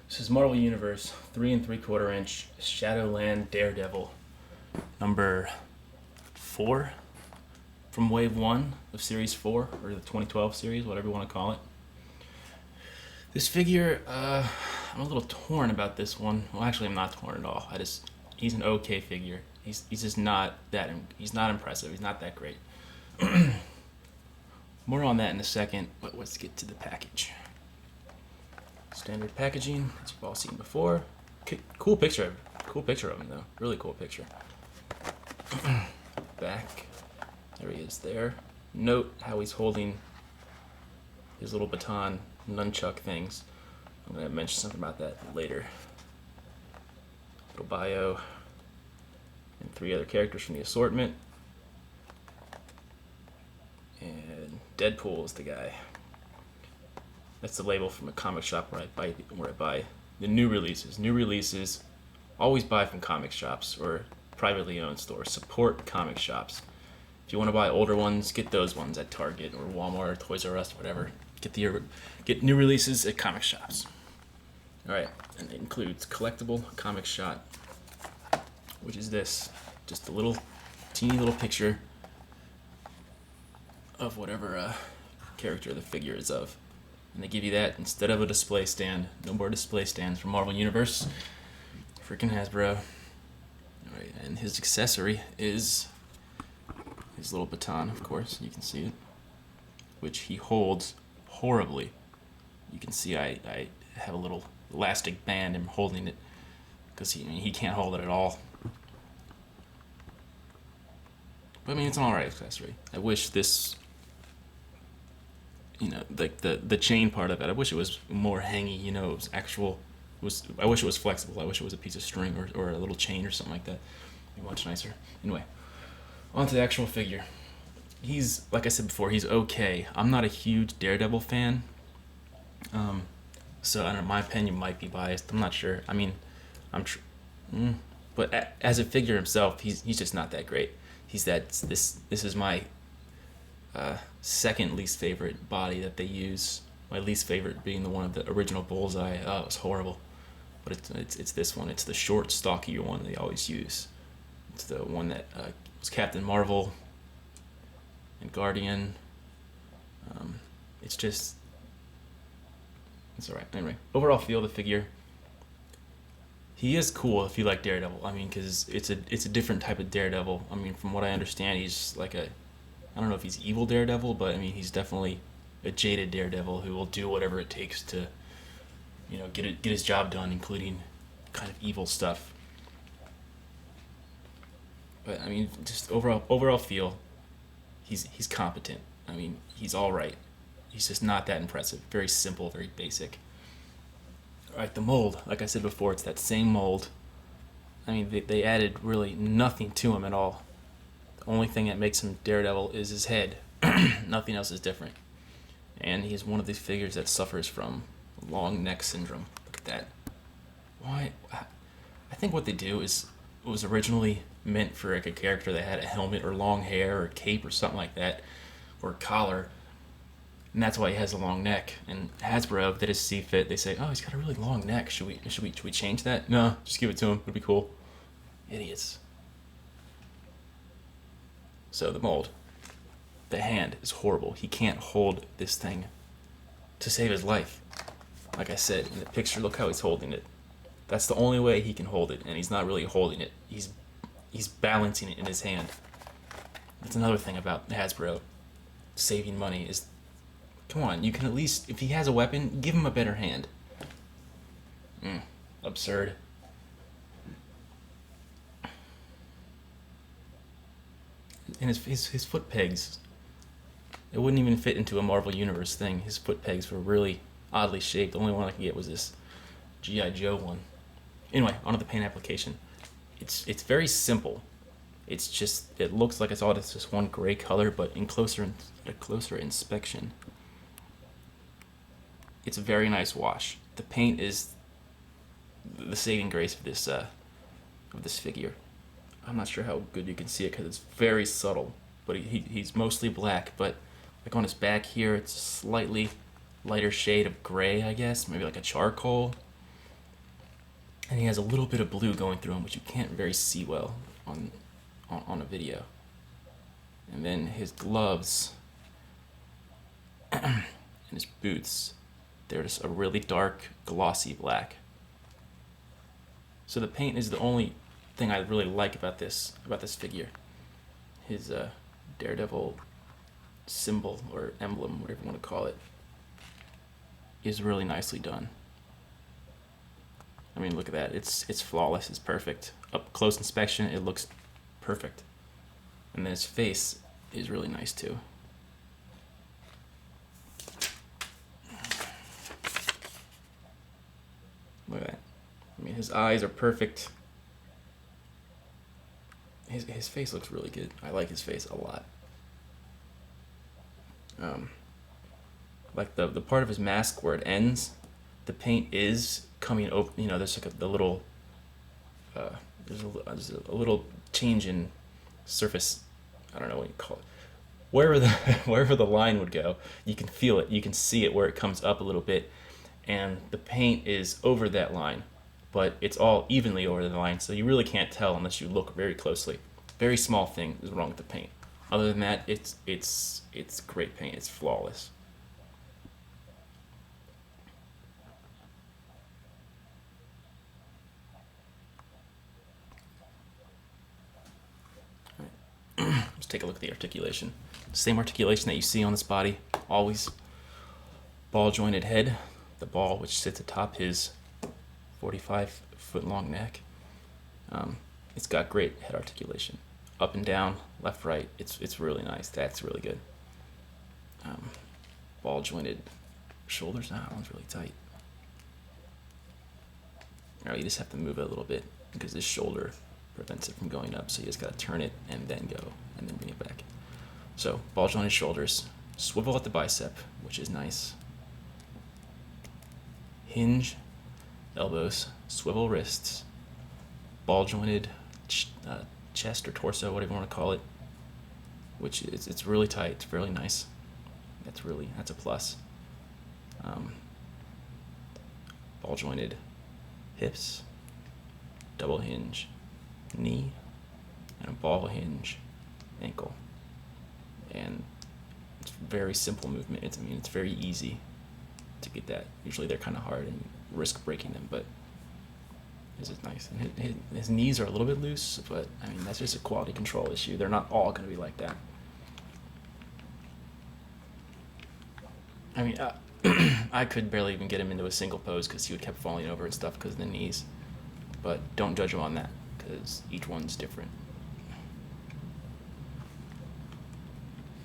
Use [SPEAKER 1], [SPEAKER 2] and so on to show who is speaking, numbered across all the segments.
[SPEAKER 1] This is Marvel Universe 3 3/4 inch Shadowland Daredevil, number 4 from Wave 1 of Series 4, or the 2012 series, whatever you want to call it. This figure, I'm a little torn about this one. Well, actually, I'm not torn at all. He's an okay figure. He's just not that. He's not impressive. He's not that great. More on that in a second. But let's get to the package. Standard packaging, as you've all seen before. Cool picture. Cool picture of him, though. Really cool picture. Back. There he is there. Note how he's holding his little baton nunchuck things. I'm going to mention something about that later. Little bio. And 3 other characters from the assortment. And Deadpool is the guy. That's the label from a comic shop where I buy the new releases. New releases, always buy from comic shops or privately owned stores. Support comic shops. If you want to buy older ones, get those ones at Target or Walmart or Toys R Us, whatever. Get new releases at comic shops. All right, and it includes collectible comic shot, which is this, just a little teeny little picture of whatever character the figure is of. And they give you that instead of a display stand. No more display stands for Marvel Universe. Freaking Hasbro. Alright, and his accessory is his little baton, of course. You can see it. Which he holds horribly. You can see I have a little elastic band and holding it. Because he can't hold it at all. But I mean, it's an alright accessory. I wish this, like the chain part of it, I wish it was more hangy, it was actual, I wish it was flexible. I wish it was a piece of string or a little chain or something like that. It'd be much nicer. Anyway, on to the actual figure. He's, like I said before, he's okay. I'm not a huge Daredevil fan. So I don't know, my opinion might be biased. I'm not sure. I mean, but as a figure himself, he's just not that great. This is my second least favorite body that they use. My least favorite being the one of the original Bullseye. Oh, it was horrible. But it's this one. It's the short, stockier one they always use. It's the one that was Captain Marvel and Guardian. It's alright. Anyway, overall feel of the figure. He is cool if you like Daredevil. I mean, because it's a different type of Daredevil. I mean, from what I understand, he's like I don't know if he's evil Daredevil, but I mean, he's definitely a jaded Daredevil who will do whatever it takes to, get his job done, including kind of evil stuff. But I mean, just overall feel, he's competent. I mean, he's all right. He's just not that impressive. Very simple, very basic. All right, the mold, like I said before, it's that same mold. I mean, they added really nothing to him at all. The only thing that makes him Daredevil is his head. Nothing else is different. And he's one of these figures that suffers from long neck syndrome. Look at that. Why? I think what they do is it was originally meant for like a character that had a helmet or long hair or a cape or something like that, or a collar. And that's why he has a long neck. And Hasbro, they just see fit. They say, "Oh, he's got a really long neck. Should we change that?" No, just give it to him. It'd be cool. Idiots. So the mold, the hand is horrible. He can't hold this thing to save his life. Like I said in the picture, look how he's holding it. That's the only way he can hold it, and he's not really holding it. He's balancing it in his hand. That's another thing about Hasbro saving money is, come on, you can at least, if he has a weapon, give him a better hand. Absurd. And his foot pegs, it wouldn't even fit into a Marvel Universe thing. His foot pegs were really oddly shaped. The only one I could get was this G.I. Joe one. Anyway, onto the paint application. It's very simple. It looks like it's all just one gray color, but a closer inspection, it's a very nice wash. The paint is the saving grace of this figure. I'm not sure how good you can see it because it's very subtle, but he's mostly black, but like on his back here, it's a slightly lighter shade of gray, I guess, maybe like a charcoal. and he has a little bit of blue going through him, which you can't very see well on a video. And then his gloves and his boots, they're just a really dark, glossy black. So the paint is the only thing I really like about this figure. His Daredevil symbol or emblem, whatever you want to call it, is really nicely done. I mean, look at that. It's flawless. It's perfect. Up close inspection, it looks perfect. And then his face is really nice too. Look at that. I mean, his eyes are perfect. His face looks really good. I like his face a lot. Like the part of his mask where it ends, the paint is coming over. You know, there's like the little there's a little change in surface. I don't know what you call it. Wherever the line would go, you can feel it. You can see it where it comes up a little bit, and the paint is over that line, but it's all evenly over the line, so you really can't tell unless you look very closely. Very small thing is wrong with the paint. Other than that, it's great paint. It's flawless. Let's take a look at the articulation. Same articulation that you see on this body, always. Ball jointed head, the ball which sits atop his 45-foot long neck. It's got great head articulation. Up and down, left, right, it's really nice. That's really good. Ball jointed shoulders, that one's really tight. Alright, you just have to move it a little bit because this shoulder prevents it from going up, so you just gotta turn it and then go, and then bring it back. So, ball jointed shoulders, swivel at the bicep, which is nice. Hinge elbows, swivel wrists, ball jointed chest or torso, whatever you want to call it, which is it's really tight. It's really nice. That's a plus. Ball jointed hips, double hinge knee, and a ball hinge ankle. And it's very simple movement. It's very easy to get that. Usually they're kind of hard and you risk breaking them, but this is nice. And his knees are a little bit loose, but I mean that's just a quality control issue. They're not all going to be like that. I mean, I could barely even get him into a single pose because he would kept falling over and stuff because of the knees. But don't judge him on that because each one's different.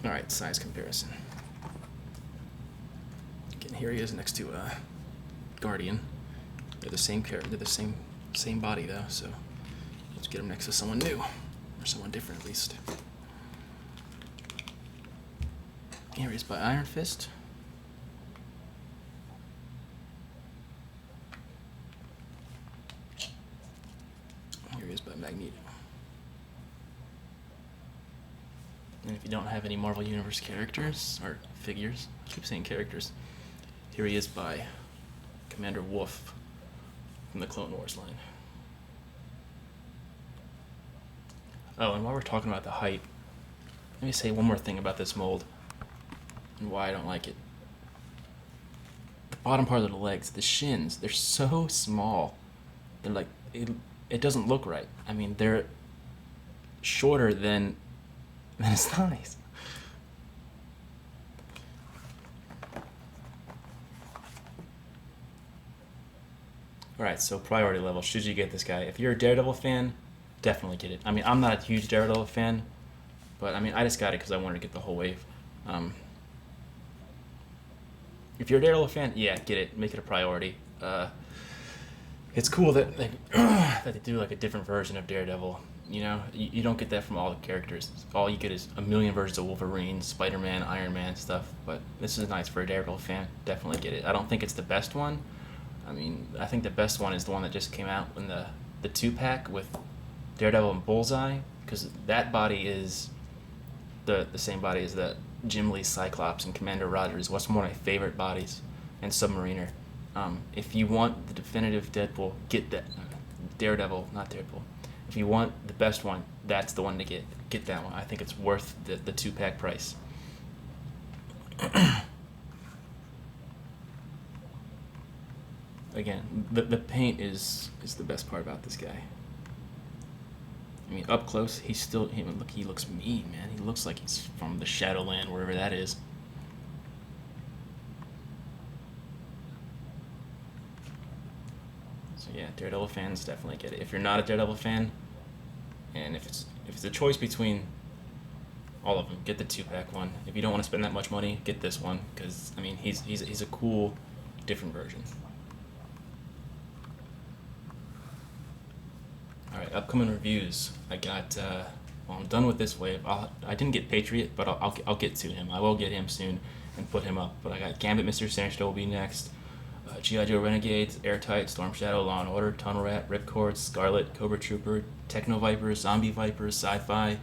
[SPEAKER 1] All right, size comparison. Again, here he is next to Guardian. They're the same character. They're the same body though. So let's get him next to someone new or someone different at least. Here he is by Iron Fist. Here he is by Magneto. And if you don't have any Marvel Universe characters, or figures, I keep saying characters, here he is by Commander Wolf from the Clone Wars line. Oh, and while we're talking about the height, let me say one more thing about this mold and why I don't like it. The bottom part of the legs, the shins, they're so small. They're like, it doesn't look right. I mean, they're shorter than his thighs. Alright, so priority level, should you get this guy? If you're a Daredevil fan, definitely get it. I mean, I'm not a huge Daredevil fan, but I mean, I just got it because I wanted to get the whole wave. If you're a Daredevil fan, yeah, get it. Make it a priority. It's cool that that they do like a different version of Daredevil. You know, you don't get that from all the characters. All you get is a million versions of Wolverine, Spider-Man, Iron Man stuff. But this is nice for a Daredevil fan. Definitely get it. I don't think it's the best one. I mean, I think the best one is the one that just came out in the 2-pack with Daredevil and Bullseye, because that body is the same body as the Jim Lee Cyclops and Commander Rogers. What's one of my favorite bodies, and Submariner. If you want the definitive Deadpool, get that. Daredevil, not Deadpool. If you want the best one, that's the one to get. Get that one. I think it's worth the 2-pack price. Again, the paint is the best part about this guy. I mean, up close, he looks mean, man. He looks like he's from the Shadowland, wherever that is. So yeah, Daredevil fans definitely get it. If you're not a Daredevil fan, and if it's a choice between all of them, get the 2-pack one. If you don't want to spend that much money, get this one, because I mean he's a cool, different version. All right, upcoming reviews. I got. Well, I'm done with this wave. I didn't get Patriot, but I'll get to him. I will get him soon and put him up. But I got Gambit, Mr. Sinister will be next. G.I. Joe Renegades, Airtight, Storm Shadow, Law and Order, Tunnel Rat, Ripcord, Scarlet, Cobra Trooper, Techno Vipers, Zombie Vipers, Sci-Fi,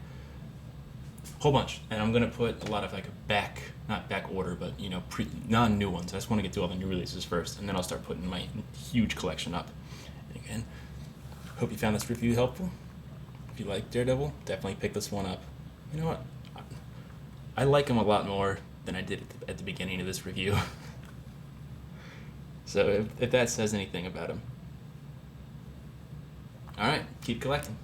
[SPEAKER 1] whole bunch. And I'm gonna put a lot of not back order, but non-new ones. I just want to get through all the new releases first, and then I'll start putting my huge collection up. And again, hope you found this review helpful. If you like Daredevil, definitely pick this one up. You know what? I like him a lot more than I did at the beginning of this review. So if that says anything about him. Alright, keep collecting.